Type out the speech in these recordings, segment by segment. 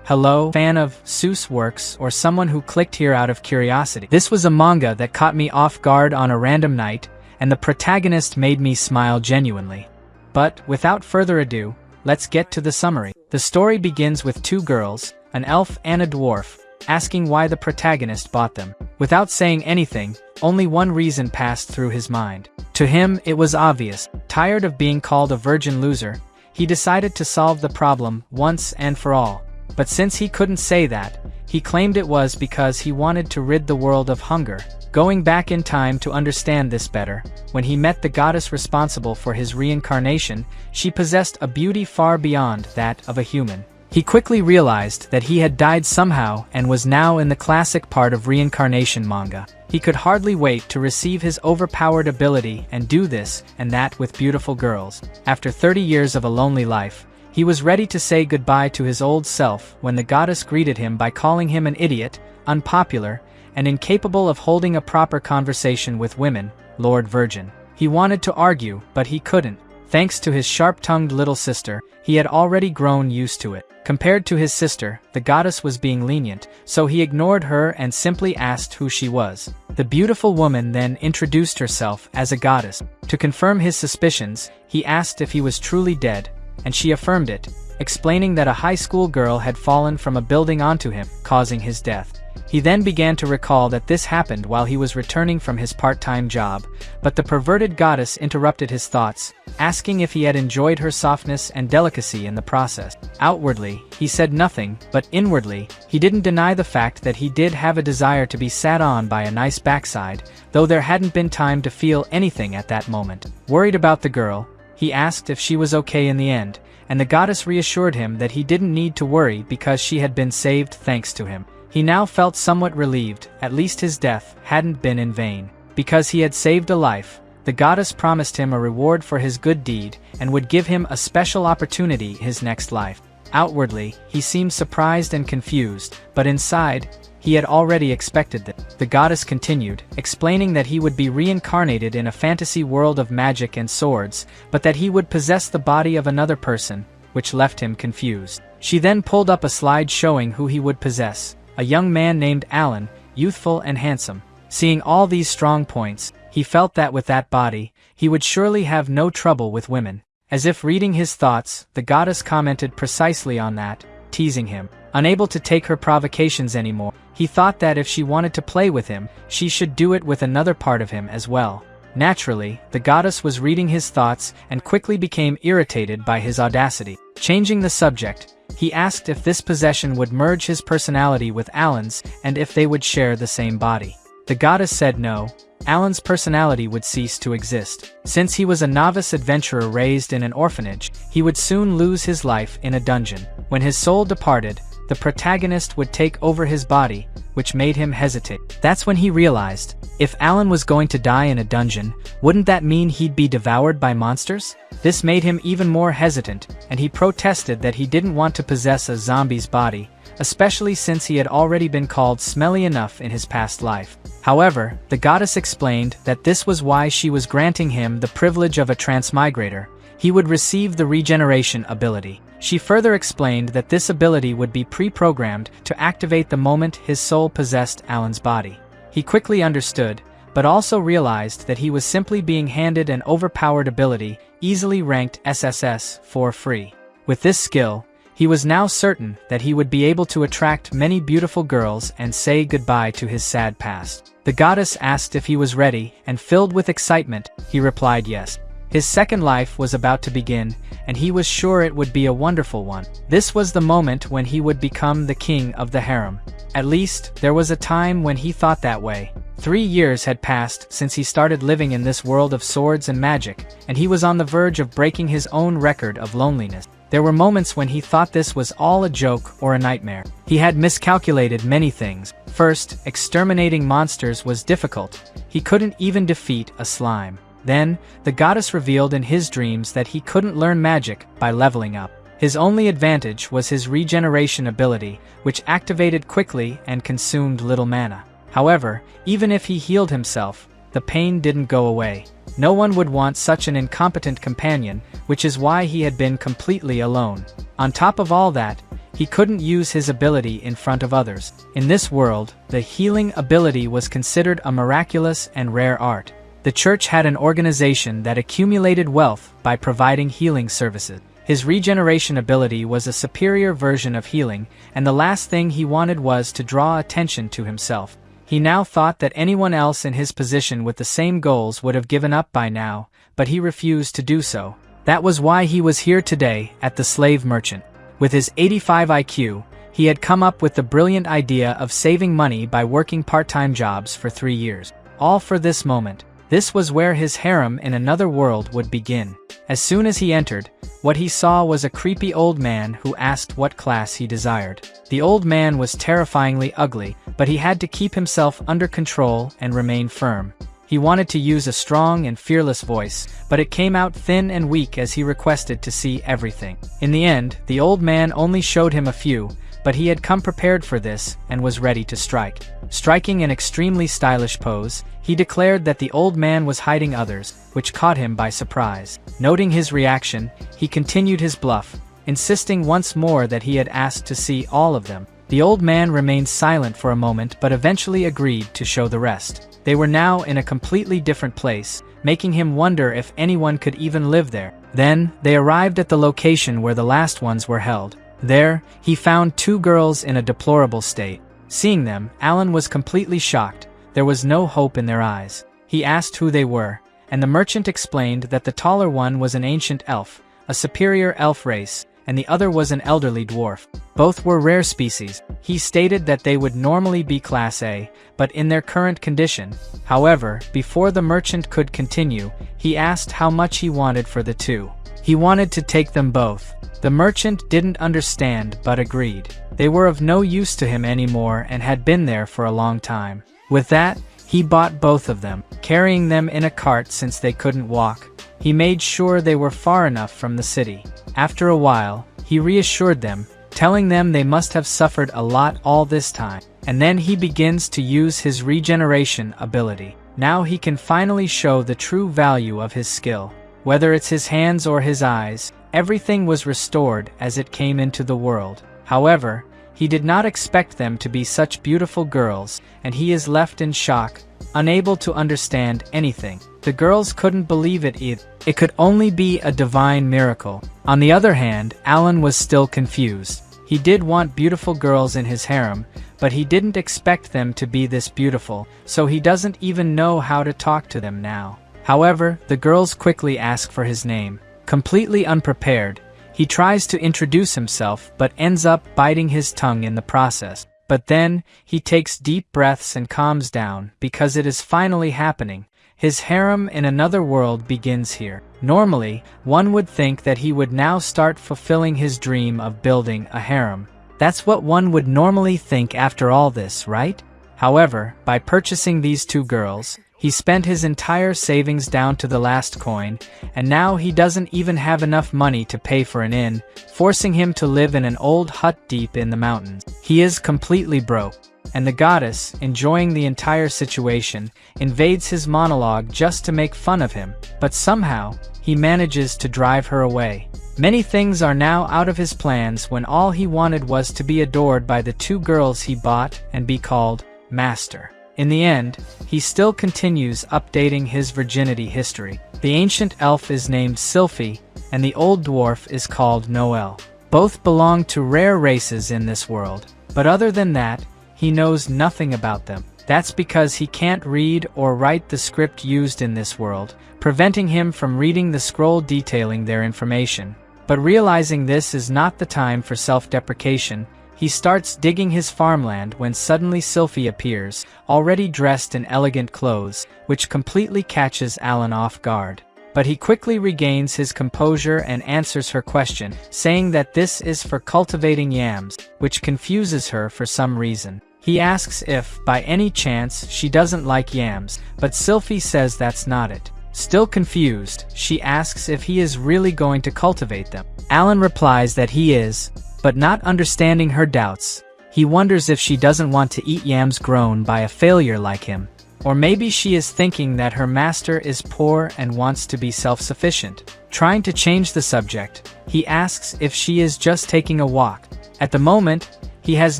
Hello, fan of Seuss works or someone who clicked here out of curiosity. This was a manga that caught me off guard on a random night, and the protagonist made me smile genuinely. But, without further ado, let's get to the summary. The story begins with two girls, an elf and a dwarf, asking why the protagonist bought them. Without saying anything, only one reason passed through his mind. To him, it was obvious. Tired of being called a virgin loser, he decided to solve the problem once and for all. But since he couldn't say that, he claimed it was because he wanted to rid the world of hunger. Going back in time to understand this better, when he met the goddess responsible for his reincarnation, she possessed a beauty far beyond that of a human. He quickly realized that he had died somehow and was now in the classic part of reincarnation manga. He could hardly wait to receive his overpowered ability and do this and that with beautiful girls. After 30 years of a lonely life, he was ready to say goodbye to his old self when the goddess greeted him by calling him an idiot, unpopular, and incapable of holding a proper conversation with women, Lord Virgin. He wanted to argue, but he couldn't. Thanks to his sharp-tongued little sister, he had already grown used to it. Compared to his sister, the goddess was being lenient, so he ignored her and simply asked who she was. The beautiful woman then introduced herself as a goddess. To confirm his suspicions, he asked if he was truly dead, and she affirmed it, explaining that a high school girl had fallen from a building onto him, causing his death. He then began to recall that this happened while he was returning from his part-time job, but the perverted goddess interrupted his thoughts, asking if he had enjoyed her softness and delicacy in the process. Outwardly, he said nothing, but inwardly, he didn't deny the fact that he did have a desire to be sat on by a nice backside, though there hadn't been time to feel anything at that moment. Worried about the girl, he asked if she was okay in the end, and the goddess reassured him that he didn't need to worry because she had been saved thanks to him. He now felt somewhat relieved, at least his death hadn't been in vain. Because he had saved a life, the goddess promised him a reward for his good deed and would give him a special opportunity in his next life. Outwardly, he seemed surprised and confused, but inside, he had already expected that. The goddess continued, explaining that he would be reincarnated in a fantasy world of magic and swords, but that he would possess the body of another person, which left him confused. She then pulled up a slide showing who he would possess, a young man named Alan, youthful and handsome. Seeing all these strong points, he felt that with that body, he would surely have no trouble with women. As if reading his thoughts, the goddess commented precisely on that, teasing him. Unable to take her provocations anymore, he thought that if she wanted to play with him, she should do it with another part of him as well. Naturally, the goddess was reading his thoughts and quickly became irritated by his audacity. Changing the subject, he asked if this possession would merge his personality with Alan's and if they would share the same body. The goddess said no. Alan's personality would cease to exist. Since he was a novice adventurer raised in an orphanage, he would soon lose his life in a dungeon. When his soul departed, the protagonist would take over his body, which made him hesitate. That's when he realized, if Alan was going to die in a dungeon, wouldn't that mean he'd be devoured by monsters? This made him even more hesitant, and he protested that he didn't want to possess a zombie's body, especially since he had already been called smelly enough in his past life. However, the goddess explained that this was why she was granting him the privilege of a transmigrator. He would receive the regeneration ability. She further explained that this ability would be pre-programmed to activate the moment his soul possessed Alan's body. He quickly understood, but also realized that he was simply being handed an overpowered ability, easily ranked SSS, for free. With this skill, he was now certain that he would be able to attract many beautiful girls and say goodbye to his sad past. The goddess asked if he was ready, and filled with excitement, he replied yes. His second life was about to begin, and he was sure it would be a wonderful one. This was the moment when he would become the king of the harem. At least, there was a time when he thought that way. 3 years had passed since he started living in this world of swords and magic, and he was on the verge of breaking his own record of loneliness. There were moments when he thought this was all a joke or a nightmare. He had miscalculated many things. First, exterminating monsters was difficult. He couldn't even defeat a slime. Then, the goddess revealed in his dreams that he couldn't learn magic by leveling up. His only advantage was his regeneration ability, which activated quickly and consumed little mana. However, even if he healed himself, the pain didn't go away. No one would want such an incompetent companion, which is why he had been completely alone. On top of all that, he couldn't use his ability in front of others. In this world, the healing ability was considered a miraculous and rare art. The church had an organization that accumulated wealth by providing healing services. His regeneration ability was a superior version of healing, and the last thing he wanted was to draw attention to himself. He now thought that anyone else in his position with the same goals would have given up by now, but he refused to do so. That was why he was here today at the slave merchant. With his 85 IQ, he had come up with the brilliant idea of saving money by working part-time jobs for 3 years. All for this moment. This was where his harem in another world would begin. As soon as he entered, what he saw was a creepy old man who asked what class he desired. The old man was terrifyingly ugly, but he had to keep himself under control and remain firm. He wanted to use a strong and fearless voice, but it came out thin and weak as he requested to see everything. In the end, the old man only showed him a few, but he had come prepared for this and was ready to strike. Striking an extremely stylish pose, he declared that the old man was hiding others, which caught him by surprise. Noting his reaction, he continued his bluff, insisting once more that he had asked to see all of them. The old man remained silent for a moment but eventually agreed to show the rest. They were now in a completely different place, making him wonder if anyone could even live there. Then, they arrived at the location where the last ones were held. There, he found 2 girls in a deplorable state. Seeing them, Alan was completely shocked. There was no hope in their eyes. He asked who they were, and the merchant explained that the taller one was an ancient elf, a superior elf race, and the other was an elderly dwarf. Both were rare species. He stated that they would normally be Class A, but in their current condition. However, before the merchant could continue, he asked how much he wanted for the 2. He wanted to take them both. The merchant didn't understand but agreed. They were of no use to him anymore and had been there for a long time. With that, he bought both of them, carrying them in a cart since they couldn't walk. He made sure they were far enough from the city. After a while, he reassured them, telling them they must have suffered a lot all this time. And then he begins to use his regeneration ability. Now he can finally show the true value of his skill. Whether it's his hands or his eyes, everything was restored as it came into the world. However, he did not expect them to be such beautiful girls, and he is left in shock, unable to understand anything. The girls couldn't believe it either. It could only be a divine miracle. On the other hand, Alan was still confused. He did want beautiful girls in his harem, but he didn't expect them to be this beautiful, so he doesn't even know how to talk to them now. However, the girls quickly ask for his name. Completely unprepared, he tries to introduce himself but ends up biting his tongue in the process. But then, he takes deep breaths and calms down because it is finally happening. His harem in another world begins here. Normally, one would think that he would now start fulfilling his dream of building a harem. That's what one would normally think after all this, right? However, by purchasing these 2 girls, he spent his entire savings down to the last coin, and now he doesn't even have enough money to pay for an inn, forcing him to live in an old hut deep in the mountains. He is completely broke, and the goddess, enjoying the entire situation, invades his monologue just to make fun of him, but somehow, he manages to drive her away. Many things are now out of his plans when all he wanted was to be adored by the 2 girls he bought and be called Master. In the end, he still continues updating his virginity history. The ancient elf is named Sylphie, and the old dwarf is called Noel. Both belong to rare races in this world, but other than that, he knows nothing about them. That's because he can't read or write the script used in this world, preventing him from reading the scroll detailing their information. But realizing this is not the time for self-deprecation, he starts digging his farmland when suddenly Sylphie appears, already dressed in elegant clothes, which completely catches Alan off guard. But he quickly regains his composure and answers her question, saying that this is for cultivating yams, which confuses her for some reason. He asks if, by any chance, she doesn't like yams, but Sylphie says that's not it. Still confused, she asks if he is really going to cultivate them. Alan replies that he is, but not understanding her doubts, he wonders if she doesn't want to eat yams grown by a failure like him. Or maybe she is thinking that her master is poor and wants to be self-sufficient. Trying to change the subject, he asks if she is just taking a walk. At the moment, he has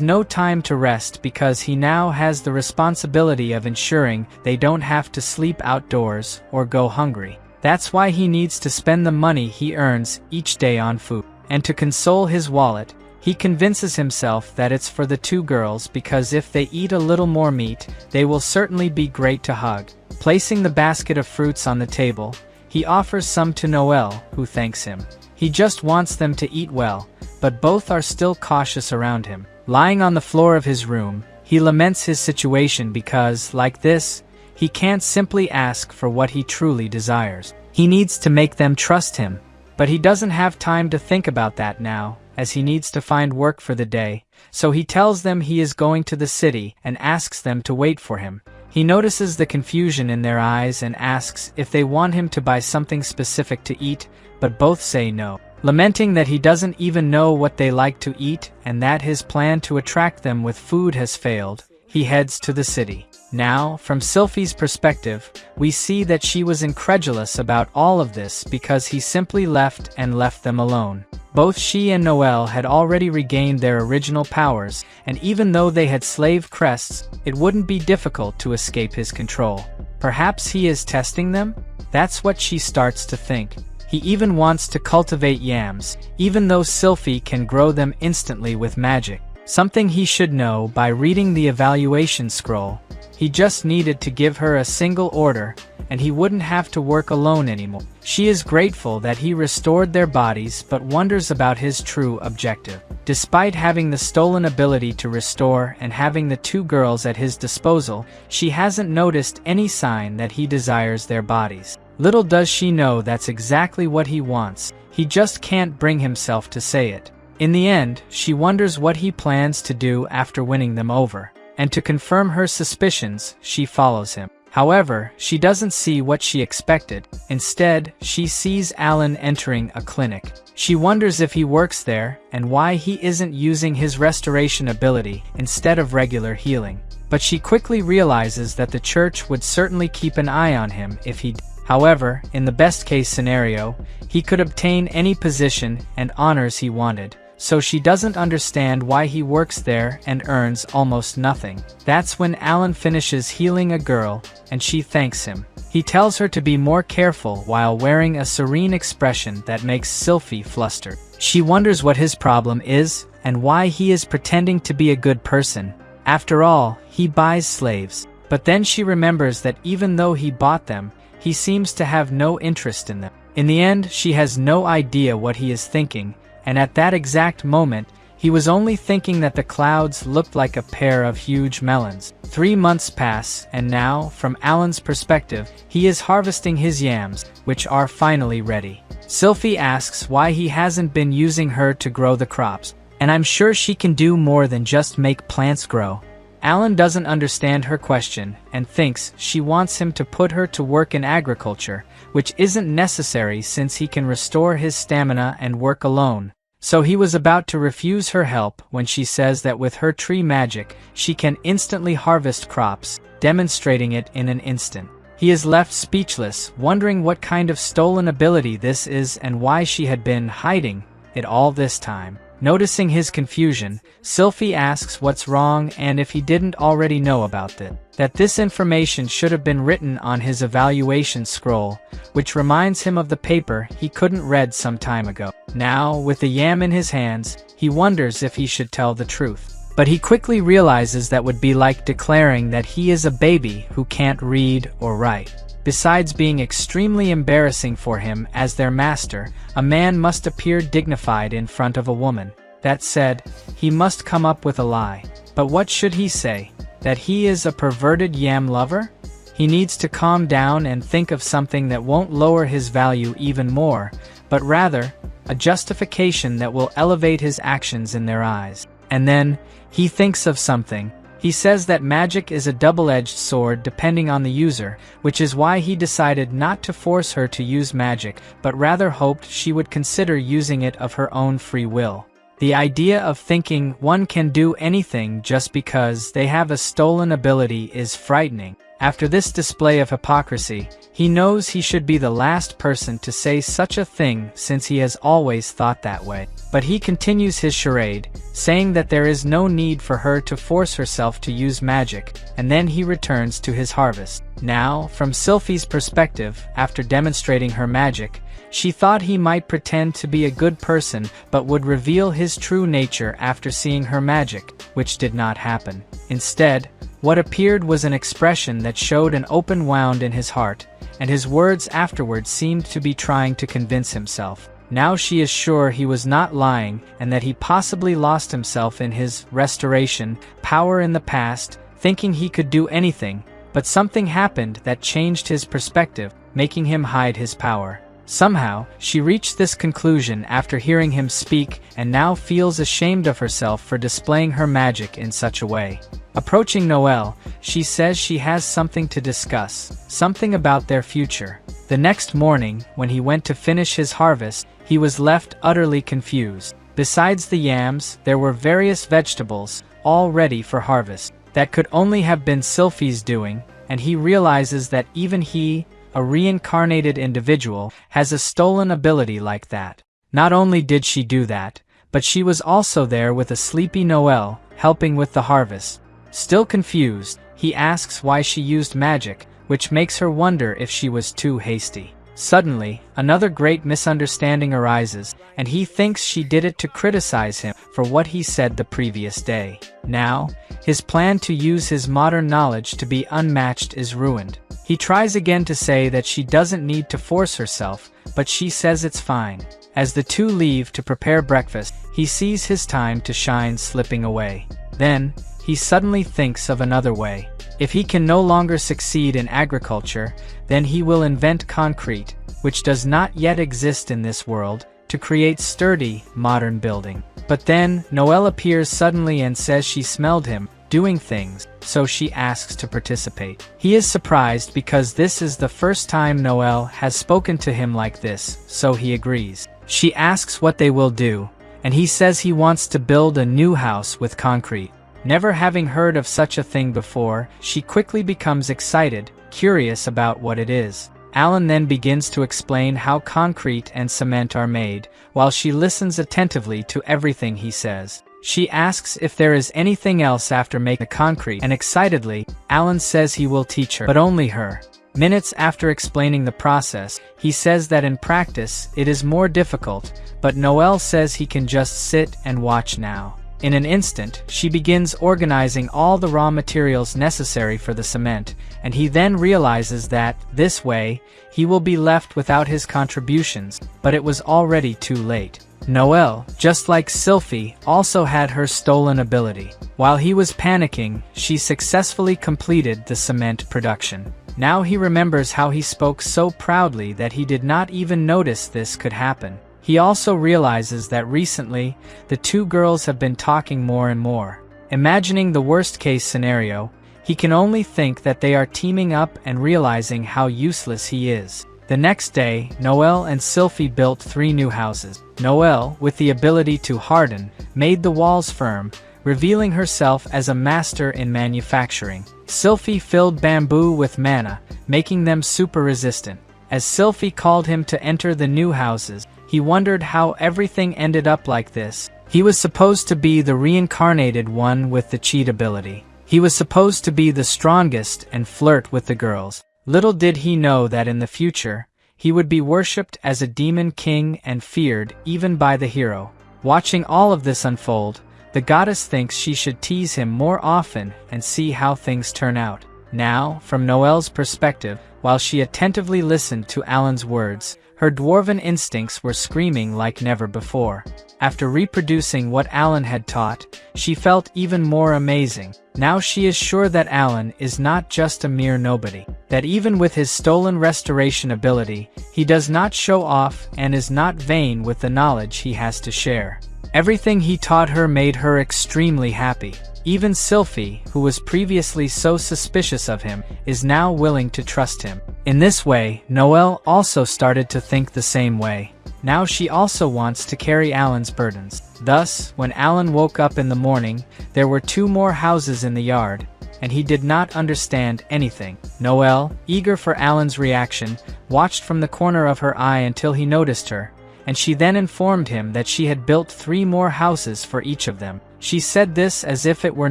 no time to rest because he now has the responsibility of ensuring they don't have to sleep outdoors or go hungry. That's why he needs to spend the money he earns each day on food. And to console his wallet, he convinces himself that it's for the two girls because if they eat a little more meat, they will certainly be great to hug. Placing the basket of fruits on the table, he offers some to Noelle, who thanks him. He just wants them to eat well, but both are still cautious around him. Lying on the floor of his room, he laments his situation because, like this, he can't simply ask for what he truly desires. He needs to make them trust him, but he doesn't have time to think about that now, as he needs to find work for the day, so he tells them he is going to the city and asks them to wait for him. He notices the confusion in their eyes and asks if they want him to buy something specific to eat, but both say no. Lamenting that he doesn't even know what they like to eat and that his plan to attract them with food has failed, he heads to the city. Now, from Sylphie's perspective, we see that she was incredulous about all of this because he simply left them alone. Both she and Noelle had already regained their original powers, and even though they had slave crests, it wouldn't be difficult to escape his control. Perhaps he is testing them? That's what she starts to think. He even wants to cultivate yams, even though Sylphie can grow them instantly with magic. Something he should know by reading the evaluation scroll. He just needed to give her a single order, and he wouldn't have to work alone anymore. She is grateful that he restored their bodies but wonders about his true objective. Despite having the stolen ability to restore and having the two girls at his disposal, she hasn't noticed any sign that he desires their bodies. Little does she know that's exactly what he wants, he just can't bring himself to say it. In the end, she wonders what he plans to do after winning them over, and to confirm her suspicions, she follows him. However, she doesn't see what she expected. Instead, she sees Alan entering a clinic. She wonders if he works there and why he isn't using his restoration ability instead of regular healing. But she quickly realizes that the church would certainly keep an eye on him if he did. However, in the best-case scenario, he could obtain any position and honors he wanted, so she doesn't understand why he works there and earns almost nothing. That's when Alan finishes healing a girl, and she thanks him. He tells her to be more careful while wearing a serene expression that makes Sylphie flustered. She wonders what his problem is, and why he is pretending to be a good person. After all, he buys slaves. But then she remembers that even though he bought them, he seems to have no interest in them. In the end, she has no idea what he is thinking, and at that exact moment, he was only thinking that the clouds looked like a pair of huge melons. 3 months pass, and now, from Alan's perspective, he is harvesting his yams, which are finally ready. Sylphie asks why he hasn't been using her to grow the crops, and I'm sure she can do more than just make plants grow. Alan doesn't understand her question and thinks she wants him to put her to work in agriculture, which isn't necessary since he can restore his stamina and work alone. So he was about to refuse her help when she says that with her tree magic, she can instantly harvest crops, demonstrating it in an instant. He is left speechless, wondering what kind of stolen ability this is and why she had been hiding it all this time. Noticing his confusion, Sylphie asks what's wrong and if he didn't already know about it. That this information should have been written on his evaluation scroll, which reminds him of the paper he couldn't read some time ago. Now, with the yam in his hands, he wonders if he should tell the truth. But he quickly realizes that would be like declaring that he is a baby who can't read or write. Besides being extremely embarrassing for him as their master, a man must appear dignified in front of a woman. That said, he must come up with a lie. But what should he say? That he is a perverted yam lover? He needs to calm down and think of something that won't lower his value even more, but rather, a justification that will elevate his actions in their eyes. And then, he thinks of something. He says that magic is a double-edged sword depending on the user, which is why he decided not to force her to use magic, but rather hoped she would consider using it of her own free will. The idea of thinking one can do anything just because they have a stolen ability is frightening. After this display of hypocrisy, he knows he should be the last person to say such a thing since he has always thought that way. But he continues his charade, saying that there is no need for her to force herself to use magic, and then he returns to his harvest. Now, from Sylphie's perspective, after demonstrating her magic, she thought he might pretend to be a good person but would reveal his true nature after seeing her magic, which did not happen. Instead, what appeared was an expression that showed an open wound in his heart, and his words afterwards seemed to be trying to convince himself. Now she is sure he was not lying and that he possibly lost himself in his restoration power in the past, thinking he could do anything, but something happened that changed his perspective, making him hide his power. Somehow, she reached this conclusion after hearing him speak and now feels ashamed of herself for displaying her magic in such a way. Approaching Noelle, she says she has something to discuss, something about their future. The next morning, when he went to finish his harvest, he was left utterly confused. Besides the yams, there were various vegetables, all ready for harvest. That could only have been Sylphie's doing, and he realizes that even he, a reincarnated individual, has a stolen ability like that. Not only did she do that, but she was also there with a sleepy Noelle, helping with the harvest. Still confused, he asks why she used magic, which makes her wonder if she was too hasty. Suddenly, another great misunderstanding arises, and he thinks she did it to criticize him for what he said the previous day. Now, his plan to use his modern knowledge to be unmatched is ruined. He tries again to say that she doesn't need to force herself, but she says it's fine. As the two leave to prepare breakfast, he sees his time to shine slipping away. Then, he suddenly thinks of another way. If he can no longer succeed in agriculture, then he will invent concrete, which does not yet exist in this world, to create sturdy, modern building. But then, Noelle appears suddenly and says she smelled him doing things, so she asks to participate. He is surprised because this is the first time Noelle has spoken to him like this, so he agrees. She asks what they will do, and he says he wants to build a new house with concrete. Never having heard of such a thing before, she quickly becomes excited, curious about what it is. Alan then begins to explain how concrete and cement are made, while she listens attentively to everything he says. She asks if there is anything else after making the concrete, and excitedly, Alan says he will teach her, but only her. Minutes after explaining the process, he says that in practice, it is more difficult, but Noelle says he can just sit and watch now. In an instant, she begins organizing all the raw materials necessary for the cement, and he then realizes that, this way, he will be left without his contributions, but it was already too late. Noelle, just like Sylphie, also had her stolen ability. While he was panicking, she successfully completed the cement production. Now he remembers how he spoke so proudly that he did not even notice this could happen. He also realizes that recently, the two girls have been talking more and more. Imagining the worst-case scenario, he can only think that they are teaming up and realizing how useless he is. The next day, Noelle and Sylphie built 3 new houses. Noelle, with the ability to harden, made the walls firm, revealing herself as a master in manufacturing. Sylphie filled bamboo with mana, making them super resistant. As Sylphie called him to enter the new houses, he wondered how everything ended up like this. He was supposed to be the reincarnated one with the cheat ability. He was supposed to be the strongest and flirt with the girls. Little did he know that in the future, he would be worshipped as a demon king and feared even by the hero. Watching all of this unfold, the goddess thinks she should tease him more often and see how things turn out. Now, from Noelle's perspective, while she attentively listened to Alan's words, her dwarven instincts were screaming like never before. After reproducing what Alan had taught, she felt even more amazing. Now she is sure that Alan is not just a mere nobody, that even with his stolen restoration ability, he does not show off and is not vain with the knowledge he has to share. Everything he taught her made her extremely happy. Even Sylphie, who was previously so suspicious of him, is now willing to trust him. In this way, Noelle also started to think the same way. Now she also wants to carry Alan's burdens. Thus, when Alan woke up in the morning, there were 2 more houses in the yard, and he did not understand anything. Noelle, eager for Alan's reaction, watched from the corner of her eye until he noticed her, and she then informed him that she had built 3 more houses for each of them. She said this as if it were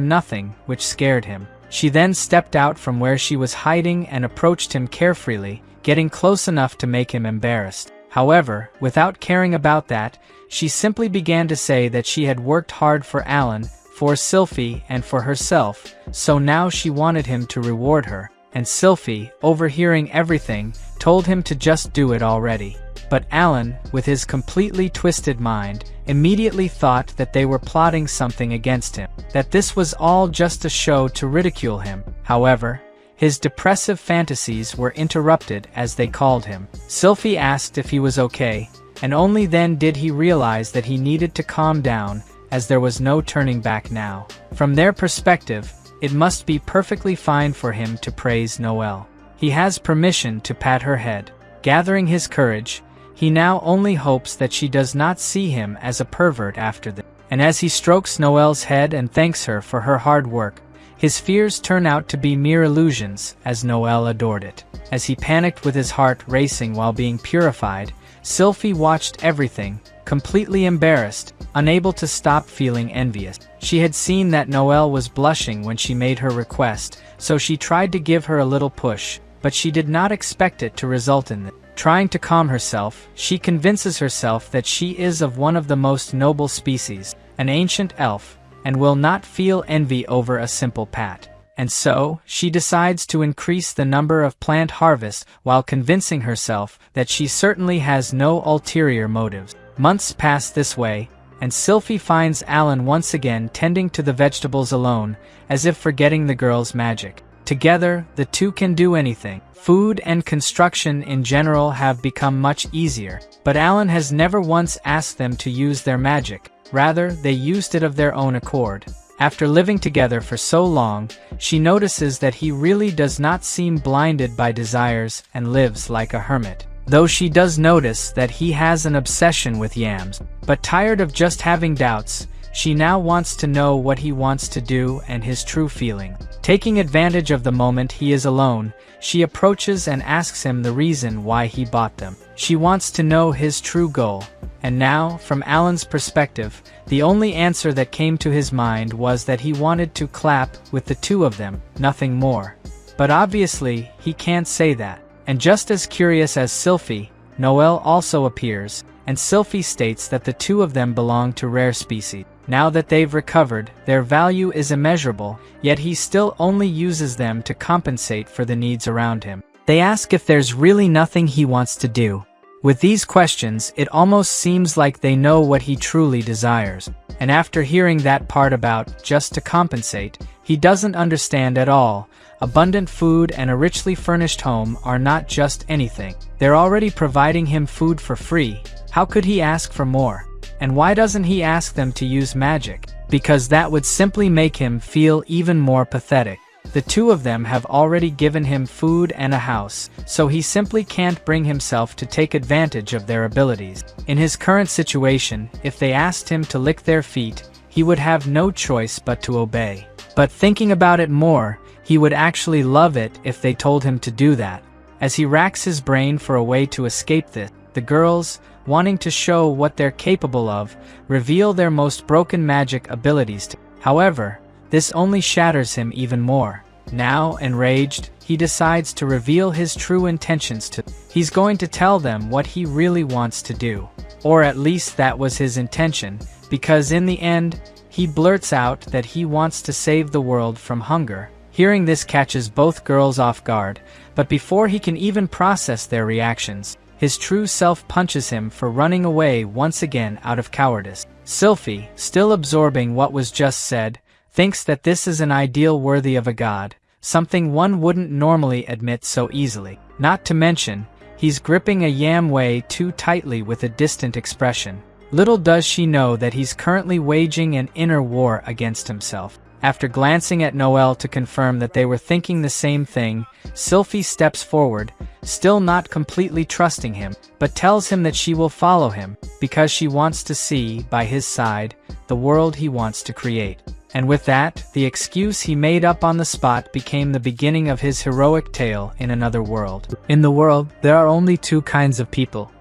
nothing, which scared him. She then stepped out from where she was hiding and approached him carefully, getting close enough to make him embarrassed. However, without caring about that, she simply began to say that she had worked hard for Alan, for Sylphie, and for herself, so now she wanted him to reward her. And Sylphie, overhearing everything, told him to just do it already. But Alan, with his completely twisted mind, immediately thought that they were plotting something against him, that this was all just a show to ridicule him. However, his depressive fantasies were interrupted as they called him. Sylphie asked if he was okay, and only then did he realize that he needed to calm down, as there was no turning back now. From their perspective, it must be perfectly fine for him to praise Noelle. He has permission to pat her head. Gathering his courage, he now only hopes that she does not see him as a pervert after this. And as he strokes Noelle's head and thanks her for her hard work, his fears turn out to be mere illusions, as Noelle adored it. As he panicked with his heart racing while being purified, Sylphie watched everything, completely embarrassed, unable to stop feeling envious. She had seen that Noelle was blushing when she made her request, so she tried to give her a little push, but she did not expect it to result in this. Trying to calm herself, she convinces herself that she is of one of the most noble species, an ancient elf, and will not feel envy over a simple pat. And so, she decides to increase the number of plant harvests while convincing herself that she certainly has no ulterior motives. Months pass this way, and Sylphie finds Alan once again tending to the vegetables alone, as if forgetting the girl's magic. Together, the two can do anything. Food and construction in general have become much easier, but Alan has never once asked them to use their magic. Rather, they used it of their own accord. After living together for so long, she notices that he really does not seem blinded by desires and lives like a hermit. Though she does notice that he has an obsession with yams, but tired of just having doubts, she now wants to know what he wants to do and his true feeling. Taking advantage of the moment he is alone, she approaches and asks him the reason why he bought them. She wants to know his true goal. And now, from Alan's perspective, the only answer that came to his mind was that he wanted to clap with the 2 of them, nothing more. But obviously, he can't say that. And just as curious as Sylphie, Noelle also appears, and Sylphie states that the 2 of them belong to rare species. Now that they've recovered, their value is immeasurable, yet he still only uses them to compensate for the needs around him. They ask if there's really nothing he wants to do. With these questions, it almost seems like they know what he truly desires. And after hearing that part about just to compensate, he doesn't understand at all. Abundant food and a richly furnished home are not just anything. They're already providing him food for free. How could he ask for more? And why doesn't he ask them to use magic? Because that would simply make him feel even more pathetic. The 2 of them have already given him food and a house, so he simply can't bring himself to take advantage of their abilities. In his current situation, if they asked him to lick their feet, he would have no choice but to obey. But thinking about it more, he would actually love it if they told him to do that. As he racks his brain for a way to escape this, the girls, wanting to show what they're capable of, reveal their most broken magic abilities to him. However, this only shatters him even more. Now, enraged, he decides to reveal his true intentions to them. He's going to tell them what he really wants to do. Or at least that was his intention, because in the end, he blurts out that he wants to save the world from hunger. Hearing this catches both girls off guard, but before he can even process their reactions, his true self punches him for running away once again out of cowardice. Sylphie, still absorbing what was just said, thinks that this is an ideal worthy of a god, something one wouldn't normally admit so easily. Not to mention, he's gripping a yam way too tightly with a distant expression. Little does she know that he's currently waging an inner war against himself. After glancing at Noelle to confirm that they were thinking the same thing, Sylphie steps forward, still not completely trusting him, but tells him that she will follow him, because she wants to see, by his side, the world he wants to create. And with that, the excuse he made up on the spot became the beginning of his heroic tale in another world. In the world, there are only two kinds of people: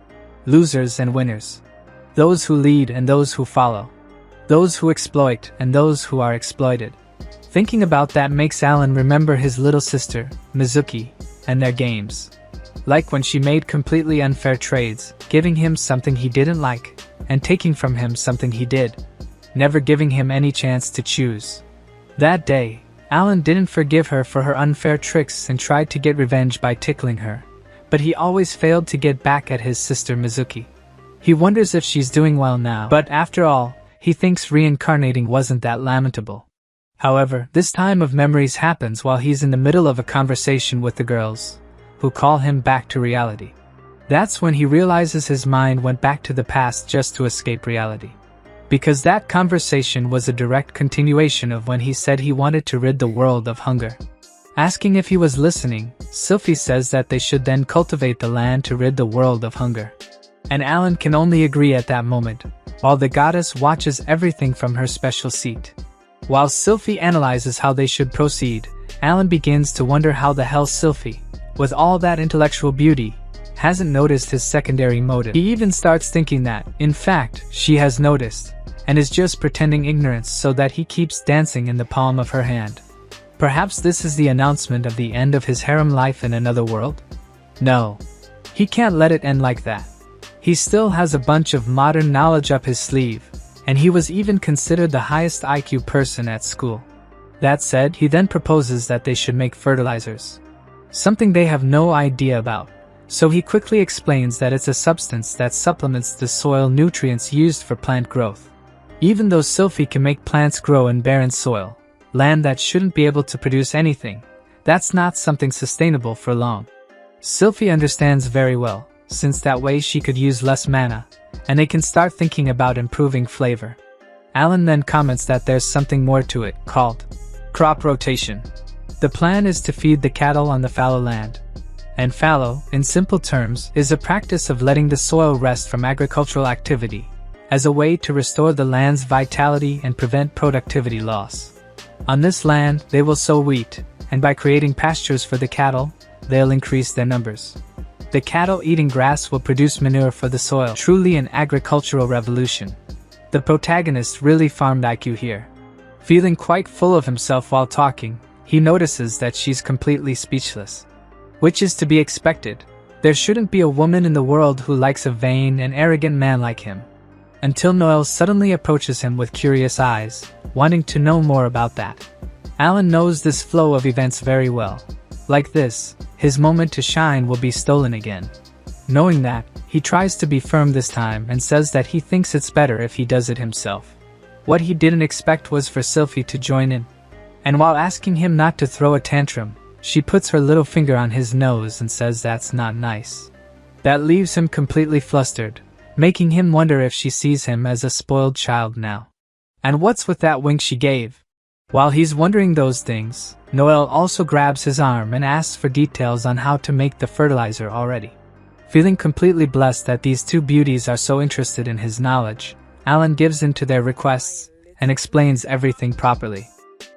losers and winners. Those who lead and those who follow. Those who exploit and those who are exploited. Thinking about that makes Alan remember his little sister, Mizuki, and their games. Like when she made completely unfair trades, giving him something he didn't like, and taking from him something he did, never giving him any chance to choose. That day, Alan didn't forgive her for her unfair tricks and tried to get revenge by tickling her, but he always failed to get back at his sister Mizuki. He wonders if she's doing well now, but after all, he thinks reincarnating wasn't that lamentable. However, this time of memories happens while he's in the middle of a conversation with the girls, who call him back to reality. That's when he realizes his mind went back to the past just to escape reality. Because that conversation was a direct continuation of when he said he wanted to rid the world of hunger. Asking if he was listening, Sylphie says that they should then cultivate the land to rid the world of hunger. And Alan can only agree at that moment, while the goddess watches everything from her special seat. While Sylphie analyzes how they should proceed, Alan begins to wonder how the hell Sylphie, with all that intellectual beauty, hasn't noticed his secondary motive. He even starts thinking that, in fact, she has noticed, and is just pretending ignorance so that he keeps dancing in the palm of her hand. Perhaps this is the announcement of the end of his harem life in another world? No. He can't let it end like that. He still has a bunch of modern knowledge up his sleeve, and he was even considered the highest IQ person at school. That said, he then proposes that they should make fertilizers. Something they have no idea about. So he quickly explains that it's a substance that supplements the soil nutrients used for plant growth. Even though Sylphie can make plants grow in barren soil, land that shouldn't be able to produce anything, that's not something sustainable for long. Sylphie understands very well, since that way she could use less mana, and they can start thinking about improving flavor. Alan then comments that there's something more to it, called crop rotation. The plan is to feed the cattle on the fallow land. And fallow, in simple terms, is a practice of letting the soil rest from agricultural activity, as a way to restore the land's vitality and prevent productivity loss. On this land, they will sow wheat, and by creating pastures for the cattle, they'll increase their numbers. The cattle eating grass will produce manure for the soil, truly an agricultural revolution. The protagonist really farmed IQ here. Feeling quite full of himself while talking, he notices that she's completely speechless. Which is to be expected. There shouldn't be a woman in the world who likes a vain and arrogant man like him. Until Noel suddenly approaches him with curious eyes, wanting to know more about that. Alan knows this flow of events very well. Like this, his moment to shine will be stolen again. Knowing that, he tries to be firm this time and says that he thinks it's better if he does it himself. What he didn't expect was for Sylphie to join in. And while asking him not to throw a tantrum, she puts her little finger on his nose and says that's not nice. That leaves him completely flustered, making him wonder if she sees him as a spoiled child now. And what's with that wink she gave? While he's wondering those things, Noel also grabs his arm and asks for details on how to make the fertilizer already. Feeling completely blessed that these two beauties are so interested in his knowledge, Alan gives in to their requests and explains everything properly.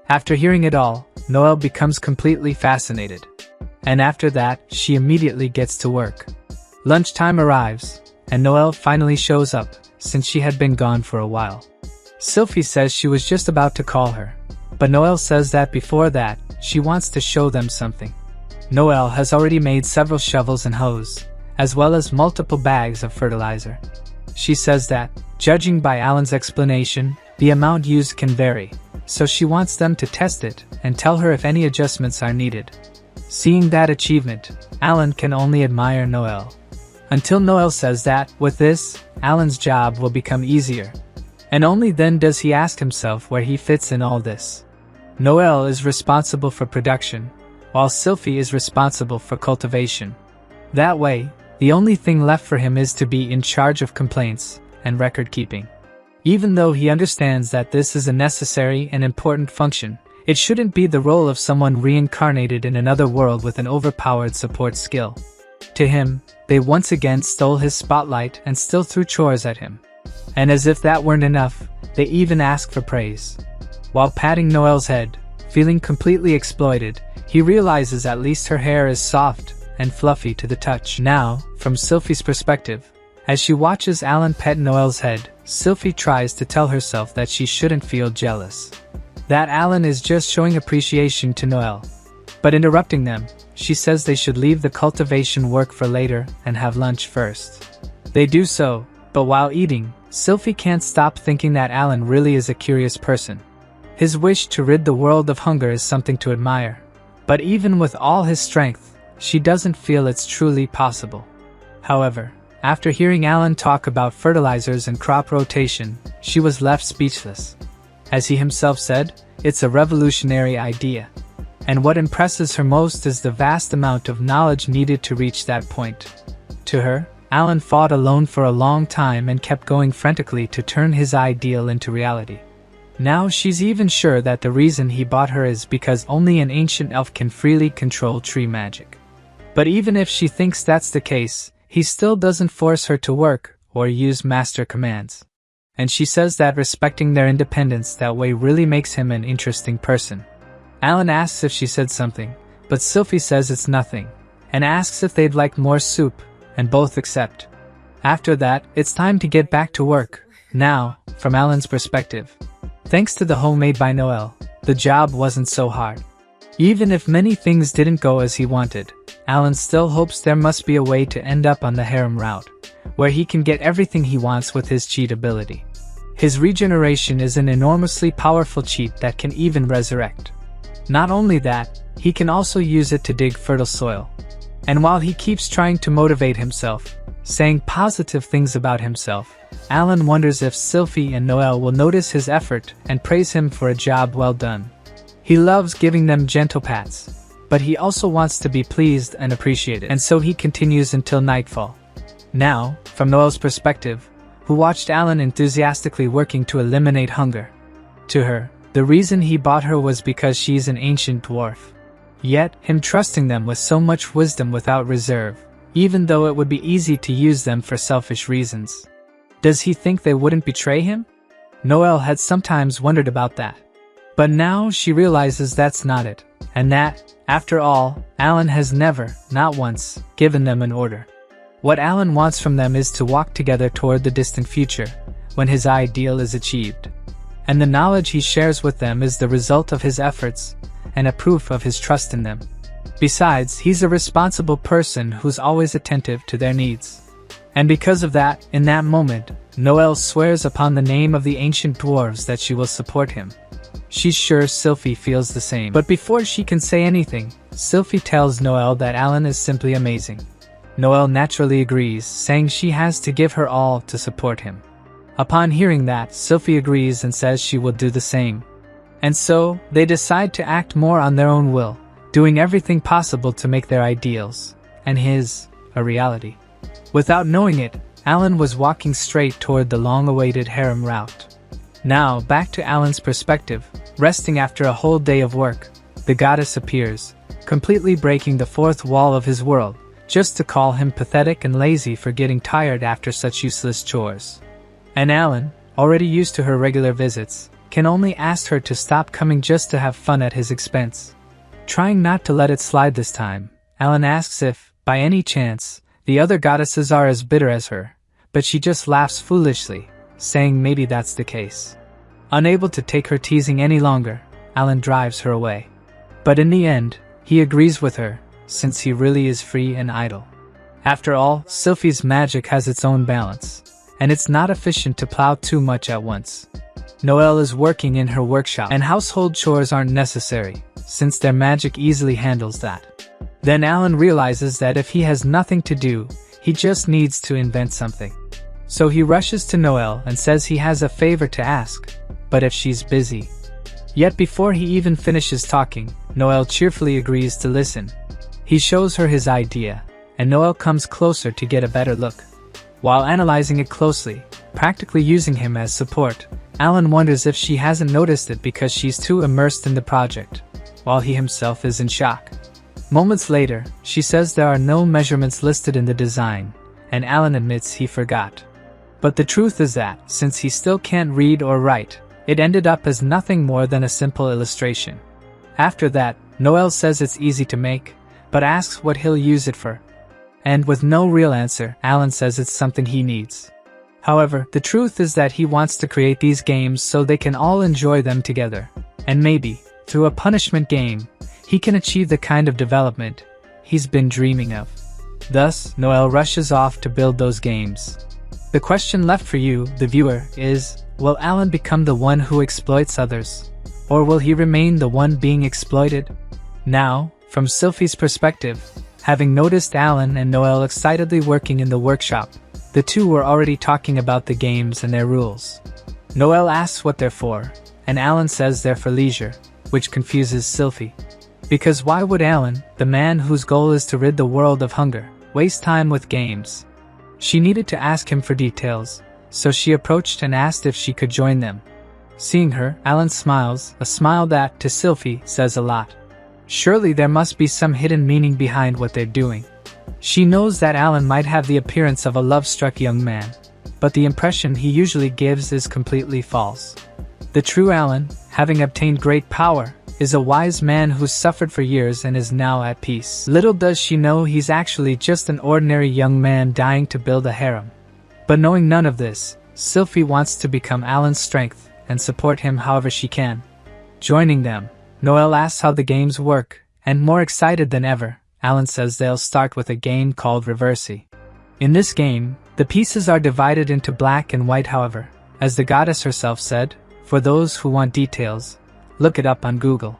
After hearing it all, Noel becomes completely fascinated. And after that, she immediately gets to work. Lunchtime arrives, and Noel finally shows up, since she had been gone for a while. Sylphie says she was just about to call her, but Noel says that before that, she wants to show them something. Noel has already made several shovels and hoes, as well as multiple bags of fertilizer. She says that, judging by Alan's explanation, the amount used can vary, so she wants them to test it and tell her if any adjustments are needed. Seeing that achievement, Alan can only admire Noel. Until Noel says that, with this, Alan's job will become easier. And only then does he ask himself where he fits in all this. Noel is responsible for production, while Sylphie is responsible for cultivation. That way, the only thing left for him is to be in charge of complaints and record keeping. Even though he understands that this is a necessary and important function, it shouldn't be the role of someone reincarnated in another world with an overpowered support skill. To him, they once again stole his spotlight and still threw chores at him. And as if that weren't enough, they even ask for praise. While patting Noelle's head, feeling completely exploited, he realizes at least her hair is soft and fluffy to the touch. Now, from Sylphie's perspective, as she watches Alan pet Noelle's head, Sylphie tries to tell herself that she shouldn't feel jealous. That Alan is just showing appreciation to Noelle. But interrupting them, she says they should leave the cultivation work for later and have lunch first. They do so, but while eating, Sylphie can't stop thinking that Alan really is a curious person. His wish to rid the world of hunger is something to admire. But even with all his strength, she doesn't feel it's truly possible. However, after hearing Alan talk about fertilizers and crop rotation, she was left speechless. As he himself said, it's a revolutionary idea. And what impresses her most is the vast amount of knowledge needed to reach that point. To her, Alan fought alone for a long time and kept going frantically to turn his ideal into reality. Now she's even sure that the reason he bought her is because only an ancient elf can freely control tree magic. But even if she thinks that's the case, he still doesn't force her to work or use master commands. And she says that respecting their independence that way really makes him an interesting person. Alan asks if she said something, but Sylphie says it's nothing, and asks if they'd like more soup, and both accept. After that, it's time to get back to work. Now, from Alan's perspective, thanks to the homemade by Noelle, the job wasn't so hard. Even if many things didn't go as he wanted, Alan still hopes there must be a way to end up on the harem route, where he can get everything he wants with his cheat ability. His regeneration is an enormously powerful cheat that can even resurrect. Not only that, he can also use it to dig fertile soil. And while he keeps trying to motivate himself, saying positive things about himself, Alan wonders if Sylphie and Noelle will notice his effort and praise him for a job well done. He loves giving them gentle pats, but he also wants to be pleased and appreciated, and so he continues until nightfall. Now, from Noelle's perspective, who watched Alan enthusiastically working to eliminate hunger. To her, the reason he bought her was because she's an ancient dwarf. Yet, him trusting them with so much wisdom without reserve, even though it would be easy to use them for selfish reasons. Does he think they wouldn't betray him? Noelle had sometimes wondered about that. But now she realizes that's not it, and that, after all, Alan has never, not once, given them an order. What Alan wants from them is to walk together toward the distant future, when his ideal is achieved. And the knowledge he shares with them is the result of his efforts, and a proof of his trust in them. Besides, he's a responsible person who's always attentive to their needs. And because of that, in that moment, Noelle swears upon the name of the ancient dwarves that she will support him. She's sure Sylphie feels the same. But before she can say anything, Sylphie tells Noelle that Alan is simply amazing. Noelle naturally agrees, saying she has to give her all to support him. Upon hearing that, Sylphie agrees and says she will do the same. And so, they decide to act more on their own will, doing everything possible to make their ideals, and his, a reality. Without knowing it, Alan was walking straight toward the long-awaited harem route. Now, back to Alan's perspective, resting after a whole day of work, the goddess appears, completely breaking the fourth wall of his world, just to call him pathetic and lazy for getting tired after such useless chores. And Alan, already used to her regular visits, can only ask her to stop coming just to have fun at his expense. Trying not to let it slide this time, Alan asks if, by any chance, the other goddesses are as bitter as her, but she just laughs foolishly, saying maybe that's the case. Unable to take her teasing any longer, Alan drives her away. But in the end, he agrees with her, since he really is free and idle. After all, Sylphie's magic has its own balance, and it's not efficient to plow too much at once. Noelle is working in her workshop, and household chores aren't necessary, since their magic easily handles that. Then Alan realizes that if he has nothing to do, he just needs to invent something. So he rushes to Noelle and says he has a favor to ask, but if she's busy. Yet before he even finishes talking, Noelle cheerfully agrees to listen. He shows her his idea, and Noelle comes closer to get a better look. While analyzing it closely, practically using him as support, Alan wonders if she hasn't noticed it because she's too immersed in the project, while he himself is in shock. Moments later, she says there are no measurements listed in the design, and Alan admits he forgot. But the truth is that, since he still can't read or write, It ended up as nothing more than a simple illustration. After that, Noel says it's easy to make, but asks what he'll use it for. And with no real answer, Alan says it's something he needs. However, the truth is that he wants to create these games so they can all enjoy them together. And maybe, through a punishment game, he can achieve the kind of development he's been dreaming of. Thus, Noel rushes off to build those games. The question left for you, the viewer, is, will Alan become the one who exploits others? Or will he remain the one being exploited? Now, from Sylphie's perspective, having noticed Alan and Noel excitedly working in the workshop, the two were already talking about the games and their rules. Noel asks what they're for, and Alan says they're for leisure, which confuses Sylphie. Because why would Alan, the man whose goal is to rid the world of hunger, waste time with games? She needed to ask him for details, so she approached and asked if she could join them. Seeing her, Alan smiles, a smile that, to Sylphie, says a lot. Surely there must be some hidden meaning behind what they're doing. She knows that Alan might have the appearance of a love-struck young man, but the impression he usually gives is completely false. The true Alan, having obtained great power, is a wise man who's suffered for years and is now at peace. Little does she know he's actually just an ordinary young man dying to build a harem. But knowing none of this, Sylphie wants to become Alan's strength and support him however she can. Joining them, Noel asks how the games work, and more excited than ever, Alan says they'll start with a game called Reversi. In this game, the pieces are divided into black and white. However, as the goddess herself said, for those who want details, look it up on Google.